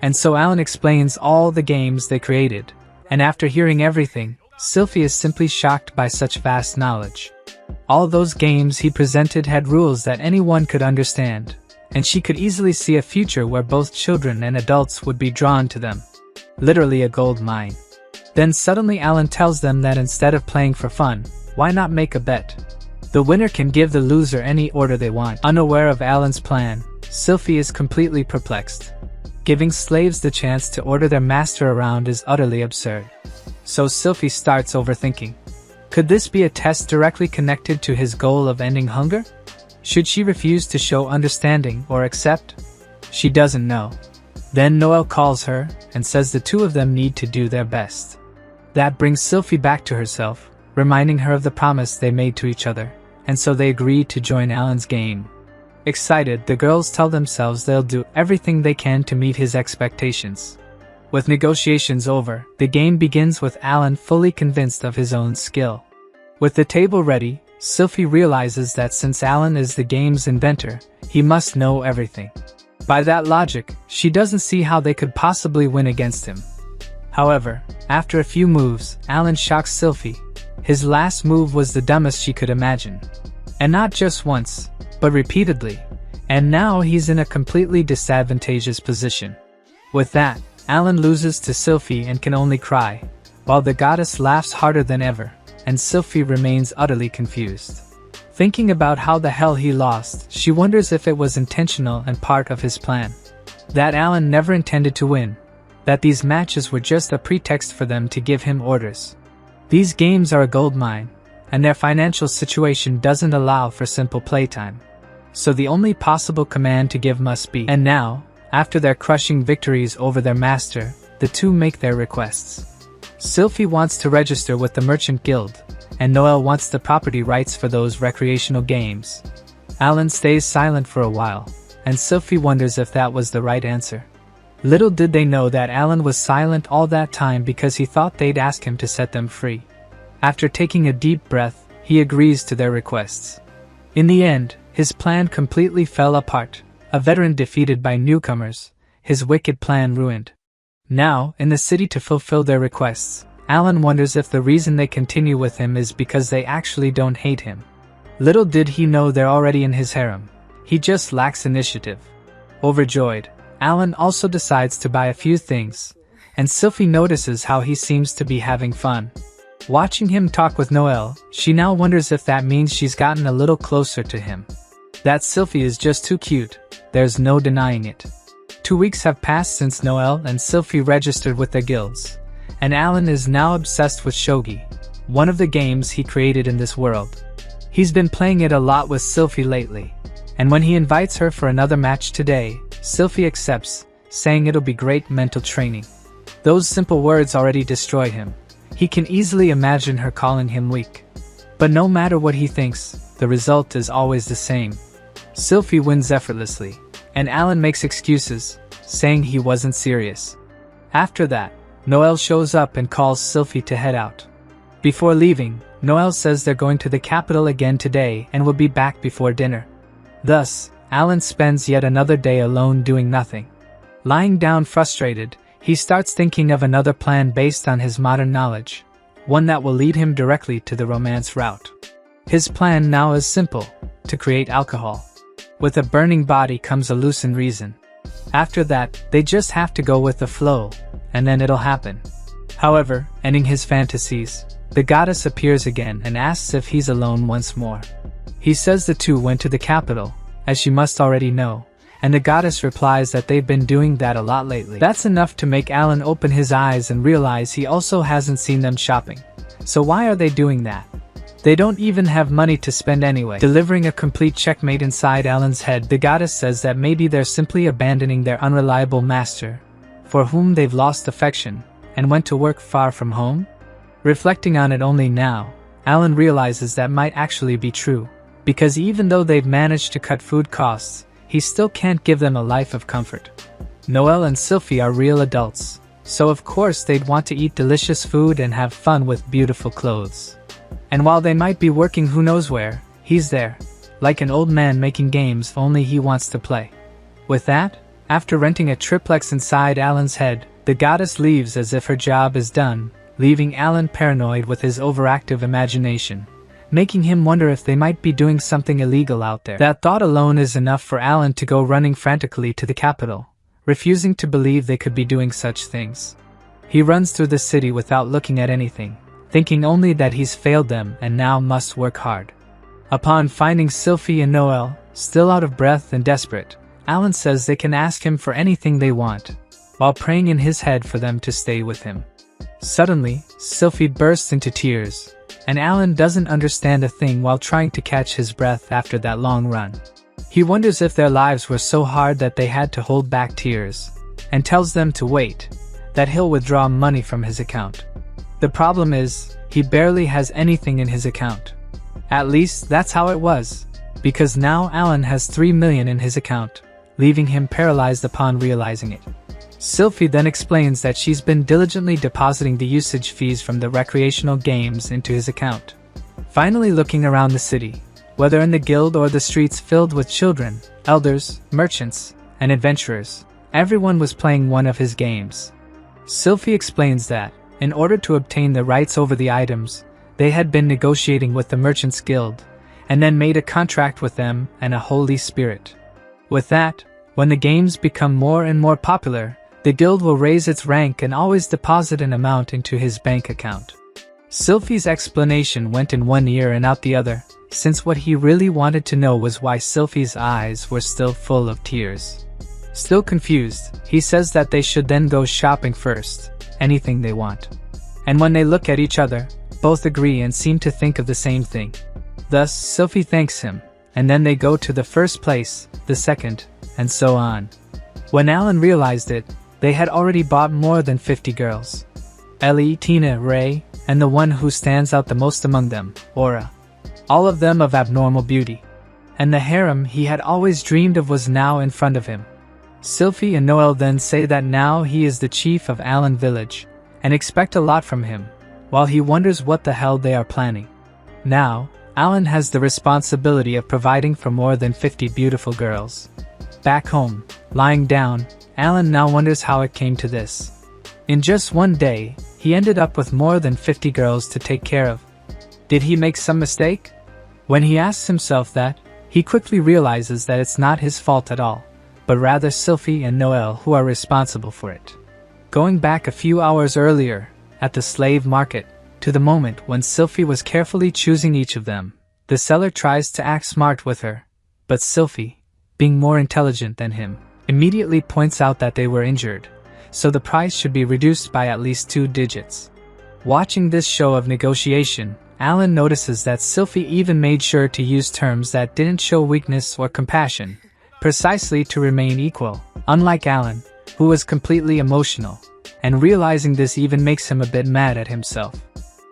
And so Alan explains all the games they created, and after hearing everything, Sylphie is simply shocked by such vast knowledge. All those games he presented had rules that anyone could understand, and she could easily see a future where both children and adults would be drawn to them. Literally a gold mine. Then suddenly Alan tells them that instead of playing for fun, why not make a bet? The winner can give the loser any order they want. Unaware of Alan's plan, Sylphie is completely perplexed. Giving slaves the chance to order their master around is utterly absurd. So Sylphie starts overthinking. Could this be a test directly connected to his goal of ending hunger? Should she refuse to show understanding or accept? She doesn't know. Then Noel calls her and says the two of them need to do their best. That brings Sylphie back to herself, reminding her of the promise they made to each other, and so they agree to join Alan's game. Excited, the girls tell themselves they'll do everything they can to meet his expectations. With negotiations over, the game begins with Alan fully convinced of his own skill. With the table ready, Sylphie realizes that since Alan is the game's inventor, he must know everything. By that logic, she doesn't see how they could possibly win against him. However, after a few moves, Alan shocks Sylphie. His last move was the dumbest she could imagine. And not just once, but repeatedly. And now he's in a completely disadvantageous position. With that, Alan loses to Sylphie and can only cry, while the goddess laughs harder than ever, and Sylphie remains utterly confused. Thinking about how the hell he lost, she wonders if it was intentional and part of his plan. That Alan never intended to win. That these matches were just a pretext for them to give him orders. These games are a gold mine, and their financial situation doesn't allow for simple playtime. So the only possible command to give must be. And now, after their crushing victories over their master, the two make their requests. Sylphie wants to register with the Merchant Guild, and Noel wants the property rights for those recreational games. Alan stays silent for a while, and Sylphie wonders if that was the right answer. Little did they know that Alan was silent all that time because he thought they'd ask him to set them free. After taking a deep breath, he agrees to their requests. In the end, his plan completely fell apart. A veteran defeated by newcomers, his wicked plan ruined. Now, in the city to fulfill their requests, Alan wonders if the reason they continue with him is because they actually don't hate him. Little did he know they're already in his harem. He just lacks initiative. Overjoyed, Alan also decides to buy a few things, and Sylphie notices how he seems to be having fun. Watching him talk with Noel, she now wonders if that means she's gotten a little closer to him. That Sylphie is just too cute, there's no denying it. 2 weeks have passed since Noel and Sylphie registered with their guilds, and Alan is now obsessed with shogi, one of the games he created in this world. He's been playing it a lot with Sylphie lately, And when he invites her for another match today, Sylvie accepts, saying it'll be great mental training. Those simple words already destroy him. He can easily imagine her calling him weak. But no matter what he thinks, the result is always the same. Sylvie wins effortlessly, and Alan makes excuses, saying he wasn't serious. After that, Noel shows up and calls Sylvie to head out. Before leaving, Noel says they're going to the capital again today and will be back before dinner. Thus, Alan spends yet another day alone doing nothing. Lying down frustrated, he starts thinking of another plan based on his modern knowledge, one that will lead him directly to the romance route. His plan now is simple, to create alcohol. With a burning body comes a loosened reason. After that, they just have to go with the flow, and then it'll happen. However, ending his fantasies, the goddess appears again and asks if he's alone once more. He says the two went to the capital, as she must already know, and the goddess replies that they've been doing that a lot lately. That's enough to make Alan open his eyes and realize he also hasn't seen them shopping. So why are they doing that? They don't even have money to spend anyway. Delivering a complete checkmate inside Alan's head, the goddess says that maybe they're simply abandoning their unreliable master, for whom they've lost affection, and went to work far from home? Reflecting on it only now, Alan realizes that might actually be true, because even though they've managed to cut food costs, he still can't give them a life of comfort. Noel and Sylvie are real adults, so of course they'd want to eat delicious food and have fun with beautiful clothes. And while they might be working who knows where, he's there, like an old man making games only he wants to play. With that, after renting a triplex inside Alan's head, the goddess leaves as if her job is done, leaving Alan paranoid with his overactive imagination, making him wonder if they might be doing something illegal out there. That thought alone is enough for Alan to go running frantically to the capital, refusing to believe they could be doing such things. He runs through the city without looking at anything, thinking only that he's failed them and now must work hard. Upon finding Sylvie and Noel, still out of breath and desperate, Alan says they can ask him for anything they want, while praying in his head for them to stay with him. Suddenly, Sylvie bursts into tears, and Alan doesn't understand a thing while trying to catch his breath after that long run. He wonders if their lives were so hard that they had to hold back tears, and tells them to wait, that he'll withdraw money from his account. The problem is, he barely has anything in his account. At least that's how it was, because now Alan has 3 million in his account, leaving him paralyzed upon realizing it. Sylvie then explains that she's been diligently depositing the usage fees from the recreational games into his account. Finally looking around the city, whether in the guild or the streets filled with children, elders, merchants, and adventurers, everyone was playing one of his games. Sylvie explains that, in order to obtain the rights over the items, they had been negotiating with the Merchants Guild, and then made a contract with them and a holy spirit. With that, when the games become more and more popular, the guild will raise its rank and always deposit an amount into his bank account. Sylvie's explanation went in one ear and out the other, since what he really wanted to know was why Sylvie's eyes were still full of tears. Still confused, he says that they should then go shopping first, anything they want. And when they look at each other, both agree and seem to think of the same thing. Thus, Sylvie thanks him, and then they go to the first place, the second, and so on. When Alan realized it, they had already bought more than 50 girls. Ellie, Tina, Ray, and the one who stands out the most among them, Aura. All of them of abnormal beauty. And the harem he had always dreamed of was now in front of him. Sylvie and Noel then say that now he is the chief of Alan Village, and expect a lot from him, while he wonders what the hell they are planning. Now, Alan has the responsibility of providing for more than 50 beautiful girls. Back home, lying down, Alan now wonders how it came to this. In just one day, he ended up with more than 50 girls to take care of. Did he make some mistake? When he asks himself that, he quickly realizes that it's not his fault at all, but rather Sylvie and Noel who are responsible for it. Going back a few hours earlier, at the slave market, to the moment when Sylvie was carefully choosing each of them, the seller tries to act smart with her, but Sylvie, being more intelligent than him, immediately points out that they were injured, so the price should be reduced by at least 2 digits. Watching this show of negotiation, Alan notices that Sylvie even made sure to use terms that didn't show weakness or compassion, precisely to remain equal, unlike Alan, who was completely emotional, and realizing this even makes him a bit mad at himself.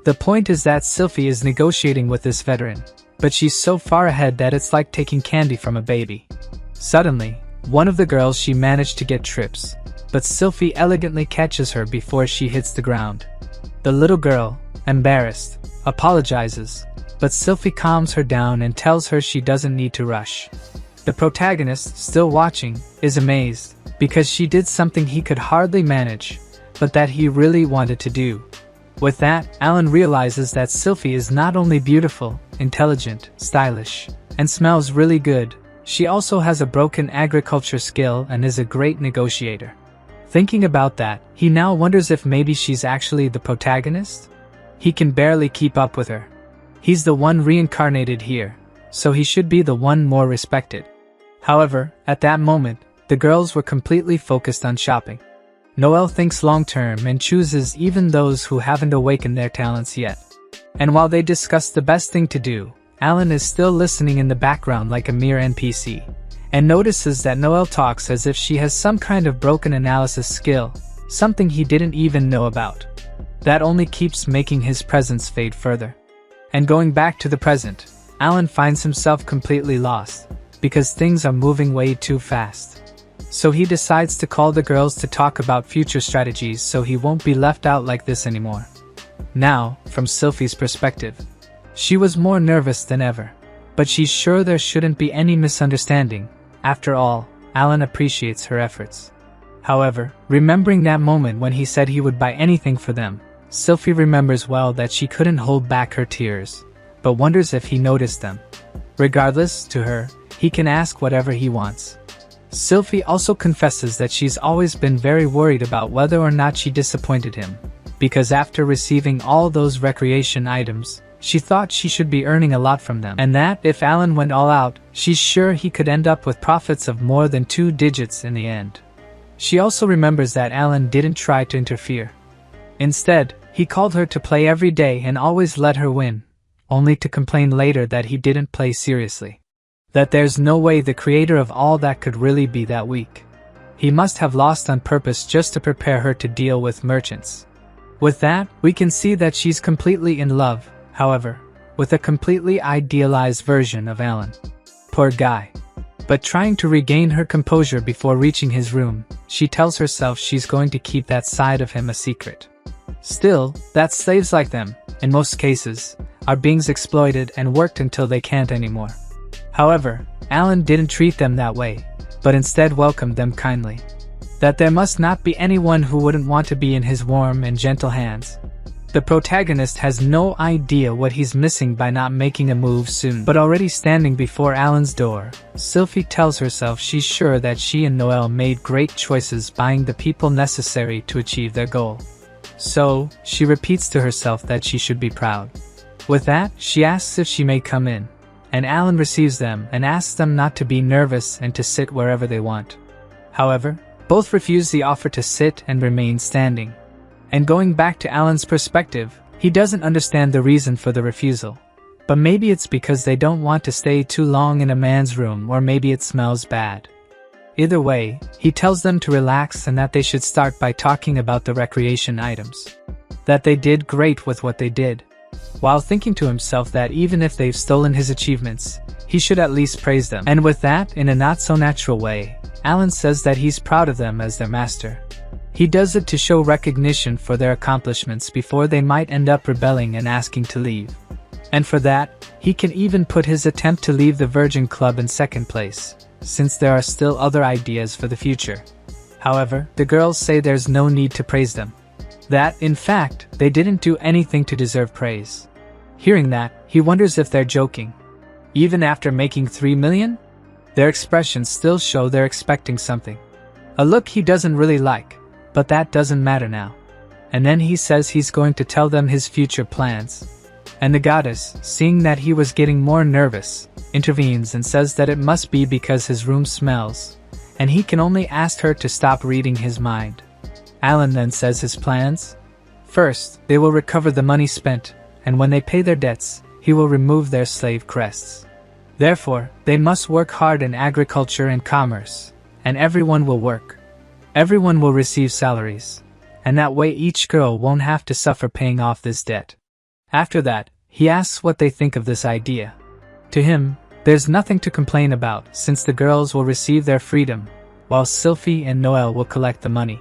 The point is that Sylvie is negotiating with this veteran, but she's so far ahead that it's like taking candy from a baby. Suddenly, one of the girls she managed to get trips, but Sylvie elegantly catches her before she hits the ground. The little girl, embarrassed, apologizes, but Sylvie calms her down and tells her she doesn't need to rush. The protagonist, still watching, is amazed, because she did something he could hardly manage, but that he really wanted to do. With that, Alan realizes that Sylvie is not only beautiful, intelligent, stylish, and smells really good, she also has a broken agriculture skill and is a great negotiator. Thinking about that, he now wonders if maybe she's actually the protagonist? He can barely keep up with her. He's the one reincarnated here, so he should be the one more respected. However, at that moment, the girls were completely focused on shopping. Noelle thinks long-term and chooses even those who haven't awakened their talents yet. And while they discuss the best thing to do, Alan is still listening in the background like a mere NPC, and notices that Noelle talks as if she has some kind of broken analysis skill, something he didn't even know about. That only keeps making his presence fade further. And going back to the present, Alan finds himself completely lost, because things are moving way too fast. So he decides to call the girls to talk about future strategies so he won't be left out like this anymore. Now, from Sylvie's perspective, she was more nervous than ever, but she's sure there shouldn't be any misunderstanding. After all, Alan appreciates her efforts. However, remembering that moment when he said he would buy anything for them, Sylvie remembers well that she couldn't hold back her tears, but wonders if he noticed them. Regardless, to her, he can ask whatever he wants. Sylvie also confesses that she's always been very worried about whether or not she disappointed him, because after receiving all those recreation items, she thought she should be earning a lot from them, and that if Alan went all out, she's sure he could end up with profits of more than 2 digits in the end. She also remembers that Alan didn't try to interfere. Instead, he called her to play every day and always let her win, only to complain later that he didn't play seriously. That there's no way the creator of all that could really be that weak. He must have lost on purpose just to prepare her to deal with merchants. With that, we can see that she's completely in love, however, with a completely idealized version of Alan. Poor guy. But trying to regain her composure before reaching his room, she tells herself she's going to keep that side of him a secret. Still, that slaves like them, in most cases, are being exploited and worked until they can't anymore. However, Alan didn't treat them that way, but instead welcomed them kindly. That there must not be anyone who wouldn't want to be in his warm and gentle hands. The protagonist has no idea what he's missing by not making a move soon, but already standing before Alan's door, Sylvie tells herself she's sure that she and Noelle made great choices buying the people necessary to achieve their goal. So, she repeats to herself that she should be proud. With that, she asks if she may come in, and Alan receives them and asks them not to be nervous and to sit wherever they want. However, both refuse the offer to sit and remain standing. And going back to Alan's perspective, he doesn't understand the reason for the refusal. But maybe it's because they don't want to stay too long in a man's room, or maybe it smells bad. Either way, he tells them to relax and that they should start by talking about the recreation items. That they did great with what they did. While thinking to himself that even if they've stolen his achievements, he should at least praise them. And with that, in a not-so-natural way, Alan says that he's proud of them as their master. He does it to show recognition for their accomplishments before they might end up rebelling and asking to leave. And for that, he can even put his attempt to leave the Virgin Club in second place, since there are still other ideas for the future. However, the girls say there's no need to praise them. That, in fact, they didn't do anything to deserve praise. Hearing that, he wonders if they're joking. Even after making 3 million? Their expressions still show they're expecting something. A look he doesn't really like, but that doesn't matter now. And then he says he's going to tell them his future plans. And the goddess, seeing that he was getting more nervous, intervenes and says that it must be because his room smells, and he can only ask her to stop reading his mind. Alan then says his plans. First, they will recover the money spent, and when they pay their debts, he will remove their slave crests. Therefore, they must work hard in agriculture and commerce, and everyone will work. Everyone will receive salaries, and that way each girl won't have to suffer paying off this debt. After that, he asks what they think of this idea. To him, there's nothing to complain about since the girls will receive their freedom, while Sylphie and Noelle will collect the money.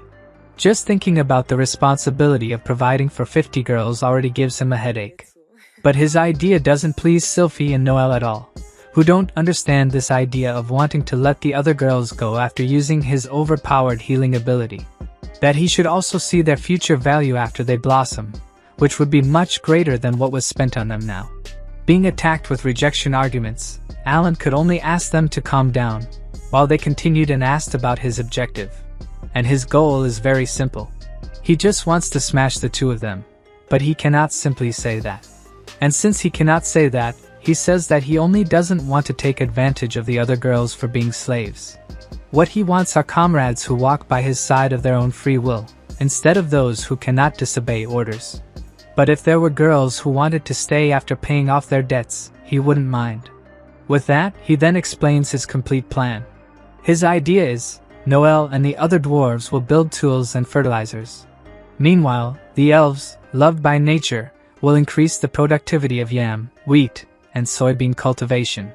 Just thinking about the responsibility of providing for 50 girls already gives him a headache. But his idea doesn't please Sylphie and Noelle at all, who don't understand this idea of wanting to let the other girls go after using his overpowered healing ability. That he should also see their future value after they blossom, which would be much greater than what was spent on them now. Being attacked with rejection arguments, Alan could only ask them to calm down, while they continued and asked about his objective. And his goal is very simple. He just wants to smash the two of them, but he cannot simply say that. And since he cannot say that, he says that he only doesn't want to take advantage of the other girls for being slaves. What he wants are comrades who walk by his side of their own free will, instead of those who cannot disobey orders. But if there were girls who wanted to stay after paying off their debts, he wouldn't mind. With that, he then explains his complete plan. His idea is, Noelle and the other dwarves will build tools and fertilizers. Meanwhile, the elves, loved by nature, will increase the productivity of yam, wheat, and soybean cultivation.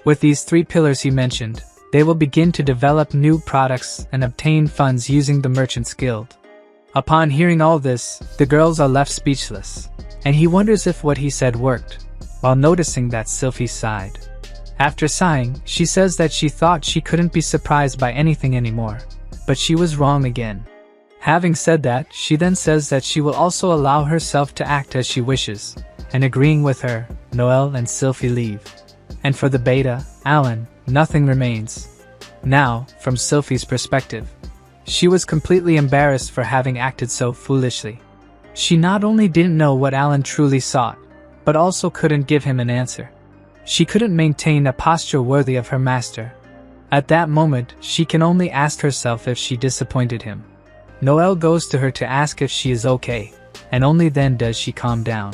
With these three pillars he mentioned, they will begin to develop new products and obtain funds using the Merchant's Guild. Upon hearing all this, the girls are left speechless, and he wonders if what he said worked, while noticing that Sylphie sighed. After sighing, she says that she thought she couldn't be surprised by anything anymore, but she was wrong again. Having said that, she then says that she will also allow herself to act as she wishes, and agreeing with her, Noelle and Sylphie leave. And for the beta, Alan, nothing remains. Now, from Sylphie's perspective, she was completely embarrassed for having acted so foolishly. She not only didn't know what Alan truly sought, but also couldn't give him an answer. She couldn't maintain a posture worthy of her master. At that moment, she can only ask herself if she disappointed him. Noelle goes to her to ask if she is okay, and only then does she calm down.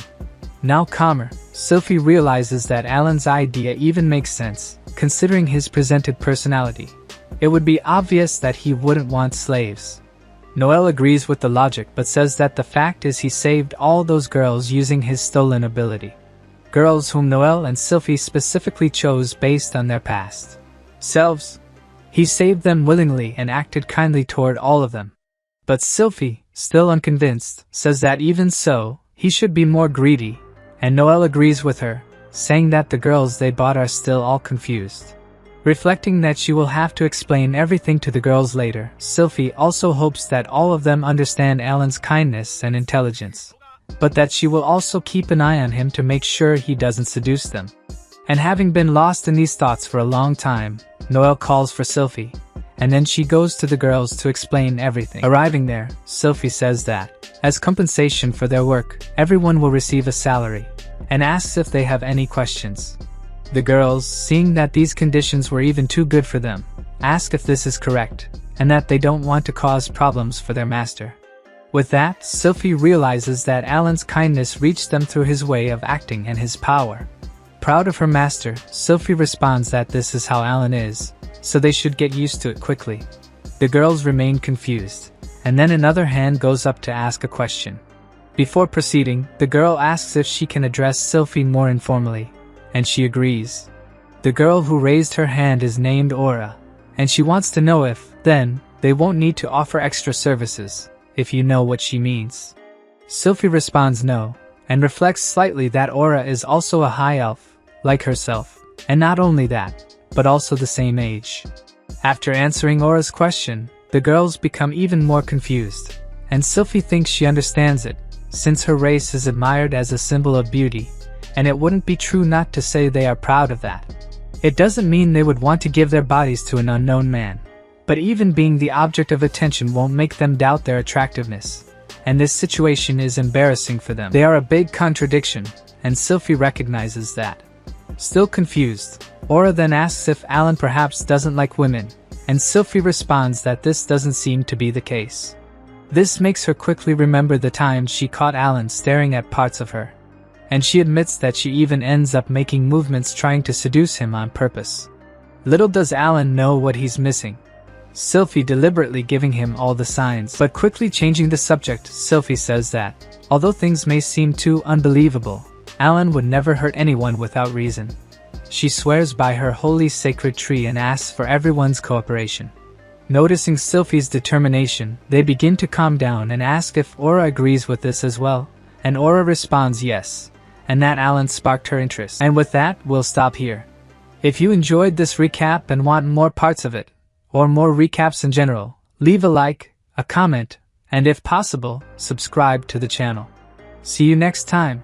Now calmer, Sylphie realizes that Alan's idea even makes sense, considering his presented personality. It would be obvious that he wouldn't want slaves. Noelle agrees with the logic but says that the fact is he saved all those girls using his stolen ability. Girls whom Noelle and Sylphie specifically chose based on their past selves. He saved them willingly and acted kindly toward all of them. But Sylphie, still unconvinced, says that even so, he should be more greedy, and Noelle agrees with her, saying that the girls they bought are still all confused. Reflecting that she will have to explain everything to the girls later, Sylphie also hopes that all of them understand Alan's kindness and intelligence, but that she will also keep an eye on him to make sure he doesn't seduce them. And having been lost in these thoughts for a long time, Noelle calls for Sylphie, and then she goes to the girls to explain everything. Arriving there, Sylphie says that, as compensation for their work, everyone will receive a salary, and asks if they have any questions. The girls, seeing that these conditions were even too good for them, ask if this is correct, and that they don't want to cause problems for their master. With that, Sylphie realizes that Alan's kindness reached them through his way of acting and his power. Proud of her master, Sylphie responds that this is how Alan is, so they should get used to it quickly. The girls remain confused, and then another hand goes up to ask a question. Before proceeding, the girl asks if she can address Sylphie more informally, and she agrees. The girl who raised her hand is named Aura, and she wants to know if, then, they won't need to offer extra services, if you know what she means. Sylphie responds no, and reflects slightly that Aura is also a high elf, like herself, and not only that, but also the same age. After answering Aura's question, the girls become even more confused, and Sylphie thinks she understands it, since her race is admired as a symbol of beauty, and it wouldn't be true not to say they are proud of that. It doesn't mean they would want to give their bodies to an unknown man, but even being the object of attention won't make them doubt their attractiveness, and this situation is embarrassing for them. They are a big contradiction, and Sylphie recognizes that. Still confused, Aura then asks if Alan perhaps doesn't like women, and Sylphie responds that this doesn't seem to be the case. This makes her quickly remember the time she caught Alan staring at parts of her. and she admits that she even ends up making movements trying to seduce him on purpose. Little does Alan know what he's missing. Sylphie deliberately giving him all the signs, but quickly changing the subject. Sylphie says that, although things may seem too unbelievable, Alan would never hurt anyone without reason. She swears by her holy sacred tree and asks for everyone's cooperation. Noticing Sylphie's determination, they begin to calm down and ask if Aura agrees with this as well, and Aura responds yes, and that Alan sparked her interest. And with that, we'll stop here. If you enjoyed this recap and want more parts of it, or more recaps in general, leave a like, a comment, and if possible, subscribe to the channel. See you next time.